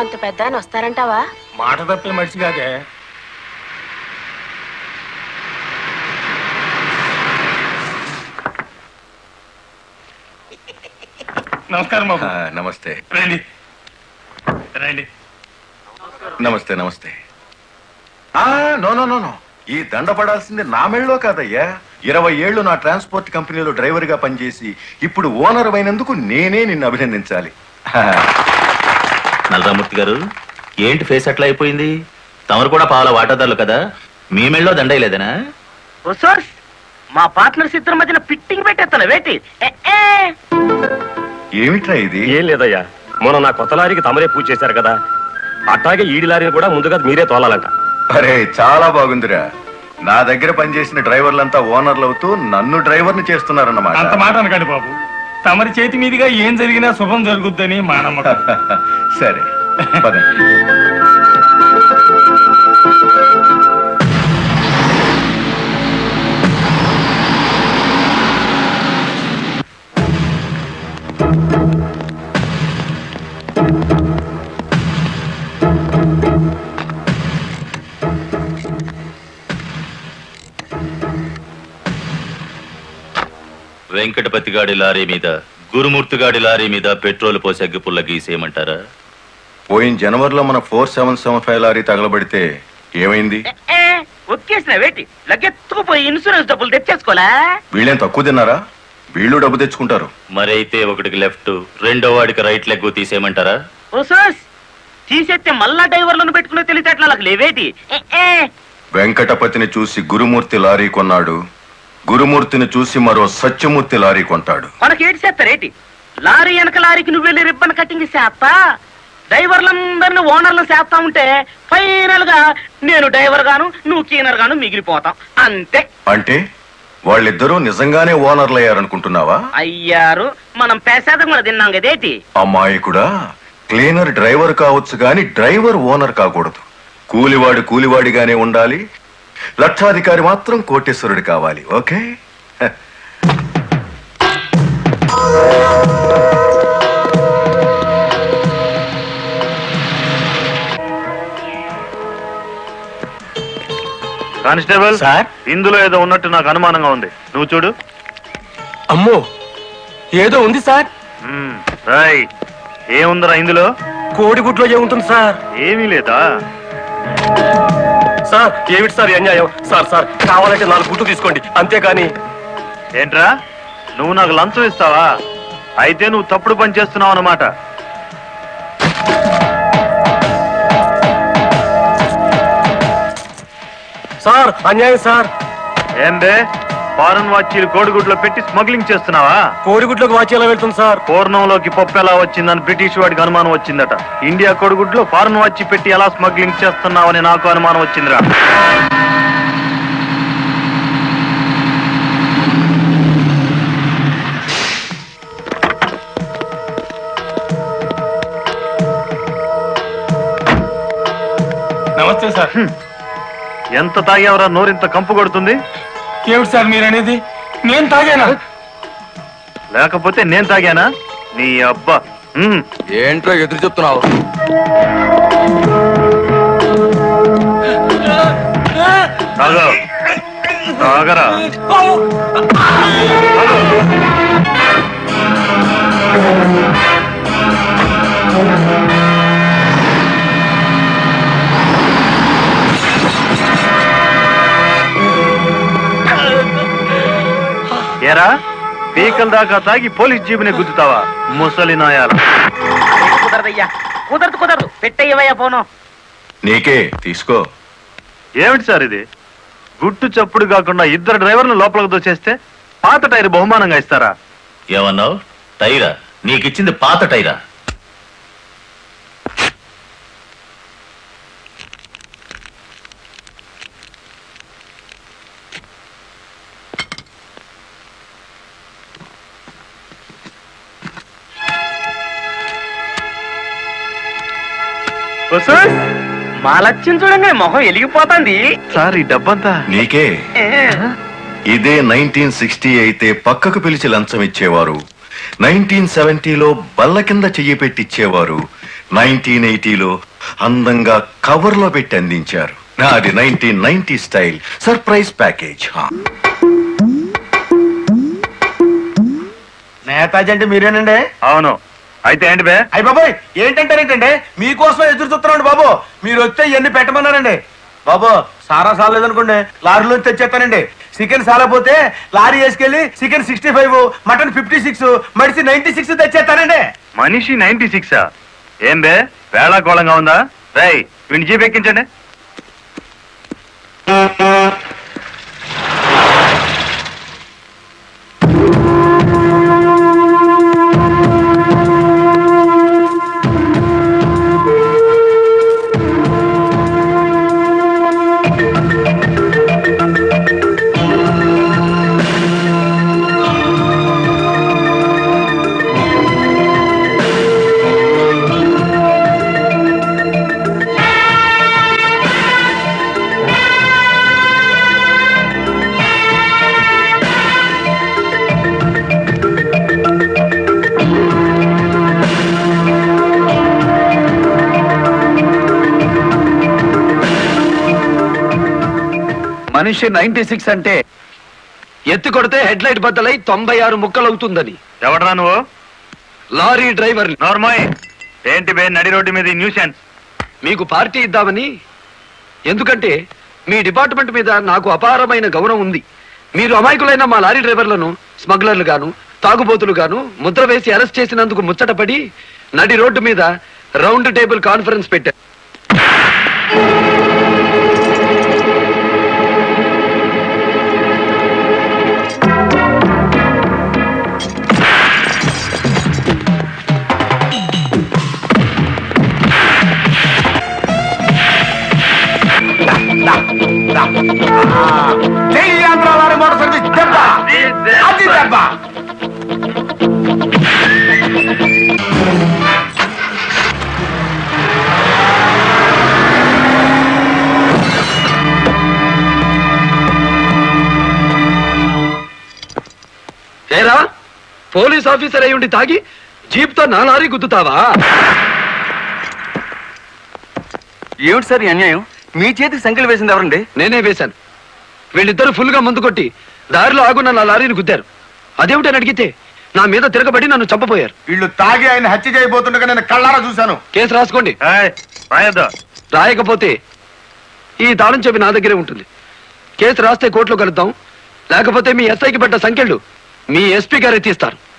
అంత పెద్ద ఆయన వస్తారంటావా? మాట తప్పే మనిషి కాదే. నమస్కారం బాబు. నమస్తే. రండి రండి. నమస్తే నమస్తే. నో నో నో నో, ఈ దండ పడాల్సింది నా మెళ్ళలో కాదయ్యా. 20 ఏళ్లు నా ట్రాన్స్పోర్ట్ కంపెనీలో డ్రైవర్ గా పనిచేసి ఇప్పుడు ఓనర్ అయినందుకు నేనే నిన్ను అభినందించాలి. నల్లరామూర్తి గారు, ఏంటి ఫేస్ అట్లా అయిపోయింది? తమరు కూడా పాల వాటాదారులు కదా, మీ మెళ్ళలో దండయలేదనా? మా పార్ట్నర్స్ ఇద్దరి మధ్యన ఫిట్టింగ్ పెట్టేస్తాను వేటి. ఏమిట్రా ఇది? ఏం లేదయ్యా, మొన్న నా కొత్త లారీకి తమరే పూజ చేశారు కదా, అట్లాగే ఈడి లారీని కూడా ముందుగా మీరే తోలాలంట. అరే చాలా బాగుందిరా. నా దగ్గర పనిచేసిన డ్రైవర్లంతా ఓనర్లు అవుతూ నన్ను డ్రైవర్ని చేస్తున్నారన్నమాట. అంత మాట అనకండి బాబు. తమరి చేతి మీదుగా ఏం జరిగినా శుభం జరుగుద్దని మా నమ్మకం. సరే పదండి. వెంకటపతి గాడి లారీ మీద, గురుమూర్తి గాడి లారీ మీద పెట్రోల్ పోసి అగ్గి పుల్ల గీసేయమంటారా? పోయిన జనవరిలో మన 4775 లారీ తగలబడితే ఏమైంది? ఒక్కేసిన వేటి లగ్గెత్తుకుపోయి ఇన్సూరెన్స్ డబ్బులు తెచ్చేసుకోలే. వీళ్ళేం తక్కువ తిన్నారా? వీళ్ళు డబ్బు తెచ్చుకుంటారు. మరైతే ఒకటికి లెఫ్ట్, రెండో వాడికి రైట్ లెగ్ తీసేయమంటారా? తీసేస్తే మళ్ళా డ్రైవర్లను పెట్టుకునే తెలిసేట్లా లేవేటి. వెంకటపతిని చూసి గురుమూర్తి లారీ కొన్నాడు, గురుమూర్తిని చూసి మరో సత్యమూర్తి లారీ కొంటాడు. మనకేటి చేస్తారేటి? లారీ వెనక లారీకి నువ్వు వెళ్ళి రిబ్బన్ కటింగ్ చేస్తా, డ్రైవర్లందరినీ ఓనర్లు చేస్తా ఉంటే ఫైనల్ గా నేను డ్రైవర్ గాను నువ్వు క్లీనర్ గాను మిగిలిపోతాం అంతే. అంటే వాళ్ళిద్దరూ నిజంగానే ఓనర్లు అయ్యారనుకుంటున్నావా? అయ్యారు, మనం పేసాదం కూడా తిన్నాం కదేటి. అమ్మాయికుడా, క్లీనర్ డ్రైవర్ కావచ్చు గాని డ్రైవర్ ఓనర్ కాకూడదు. కూలివాడు కూలివాడిగానే ఉండాలి, లక్షాధికారి మాత్రం కోటేశ్వరుడు కావాలి. ఓకే? కానిస్టేబుల్ సార్, ఇందులో ఏదో ఉన్నట్టు నాకు అనుమానంగా ఉంది, నువ్వు చూడు. అమ్మో, ఏదో ఉంది సార్. ఏముందరా ఇందులో? కోడిగుడ్లో ఏముంటుంది సార్? ఏమీ లేదా సార్? ఏమిటి సార్ అన్యాయం? సార్ సార్ కావాలంటే 4 గుడ్లు తీసుకోండి, అంతేకాని. ఏంట్రా, నువ్వు నాకు లంచం ఇస్తావా? అయితే నువ్వు తప్పుడు పని చేస్తున్నావు అన్నమాట. సార్ అన్యాయం సార్. ఏం బే, ఫారెన్ వాచీలు కోడిగుడ్లో పెట్టి స్మగ్లింగ్ చేస్తున్నావా? కోడిగుడ్లోకి వాచ్ ఎలా వెళ్తుంది సార్? పూర్ణంలోకి పప్పు ఎలా వచ్చిందని బ్రిటిష్ వాడికి అనుమానం వచ్చిందట. ఇండియా కోడిగుడ్లో ఫారెన్ వాచ్ పెట్టి ఎలా స్మగ్లింగ్ చేస్తున్నావని నాకు అనుమానం వచ్చిందిరా. నమస్తే సార్. ఎంత తాగేవరా నోరింత కంపు కొడుతుంది? ఏమిటి సార్ మీరు అనేది? నేను తాగానా? లేకపోతే నేను తాగానా? నీ అబ్బా, ఏంట్రా ఎదురు చెప్తున్నావు? తాగరా. ఏరా, పీకల దాకా తాగి పోలీస్ జీబుని గుద్దుతావా ముసలి నాయాల? కుదరదయ్యా, కుదరదు, పెట్టయ్యవయ్యా పోను. నీకే తీసుకో. ఏమిటి సార్ ఇది? గుట్టు చప్పుడు కాకుండా 2 డ్రైవర్లు లోపలికి దోచేస్తే పాత టైర్ బహుమానంగా ఇస్తారా? ఏమన్నావు? టైరా? నీకిచ్చింది పాత టైరా? మా లక్ష్యం చూడంగా మొహం వెలిగిపోతుంది. సార్ ఈ డబ్బంతా నీకే. ఇదే 1960 అయితే పక్కకు పిలిచి లంచం ఇచ్చేవారు, 1970లో బల్ల కింద చెయ్యి పెట్టిచ్చేవారు, 1980లో అందంగా కవర్లో పెట్టి అందించారు. నాది 1990 స్టైల్ సర్ప్రైజ్ ప్యాకేజ్. నేతాజీ అంటే మీరేనండి? అవును. అయితే ఏంటి బే? అయ్యి బాబోయ్, ఏంటంటారేంటండి? మీకోసం ఎదురు చూస్తున్నాండి బాబు. మీరు వస్తే ఇవన్నీ పెట్టమన్నారండి బాబు. సారా సాలేదనుకోండి, లారీలోంచి తెచ్చేస్తానండి. చికెన్ సాలపోతే లారీ వేసుకెళ్ళి చికెన్ 65, మటన్ 56, మడిసి 96 తెచ్చేస్తానండి. మనిషి 96? ఏం బే, వేళాకోళంగా ఉందా? రేయ్, వీడిని జీప్ ఎక్కించండి. మనిషి 96 అంటే ఎత్తి కొడితే హెడ్ లైట్ బద్దలై 96 ముక్కలవుతుందని. ఎవడరా నువ్వు? Lorry driver. నోర్మోయ్, ఏంటి బే నడి రోడ్డు మీద న్యూసెన్స్? మీకు పార్టీ ఇద్దామని. ఎందుకంటే మీ డిపార్ట్మెంట్ మీద నాకు అపారమైన గౌరవం ఉంది. మీరు అమాయకులైన మా లారీ డ్రైవర్లను స్మగ్లర్లు గాను, తాగుబోతులు గాను ముద్ర వేసి అరెస్ట్ చేసినందుకు ముచ్చటపడి నడి రోడ్డు మీద రౌండ్ టేబుల్ కాన్ఫరెన్స్ పెట్టారు. జై ఆంధ్ర లారీ మోటార్ సర్వీస్ దెబ్బ, అది దెబ్బ. ఏరా, పోలీస్ ఆఫీసర్ అయి ఉండి తాగి జీప్తో నా లారీ గుద్దుతావా? ఏమిటి సార్ ఈ అన్యాయం? మీ చేతికి సంఖ్యలు వేసింది ఎవరండి? నేనే వేశాను. వీళ్ళిద్దరూ ఫుల్ గా ముందు కొట్టి దారిలో ఆగున్న నా లారీని గుద్దారు. అదేమిటని అడిగితే నా మీద తిరగబడి నన్ను చంపపోయారు. వీళ్ళు తాగి ఆయన హత్య చేయబోతుండగా నేను కళ్ళారా చూశాను. కేసు రాసుకోండి. రాయొద్దు. రాయకపోతే ఈ తాళం చెవి నా దగ్గరే ఉంటుంది. కేసు రాస్తే కోర్టులో కలుద్దాం, లేకపోతే మీ ఎస్ఐకి పడ్డ సంఖ్యలు మీ ఎస్పీ గారే తీస్తారు.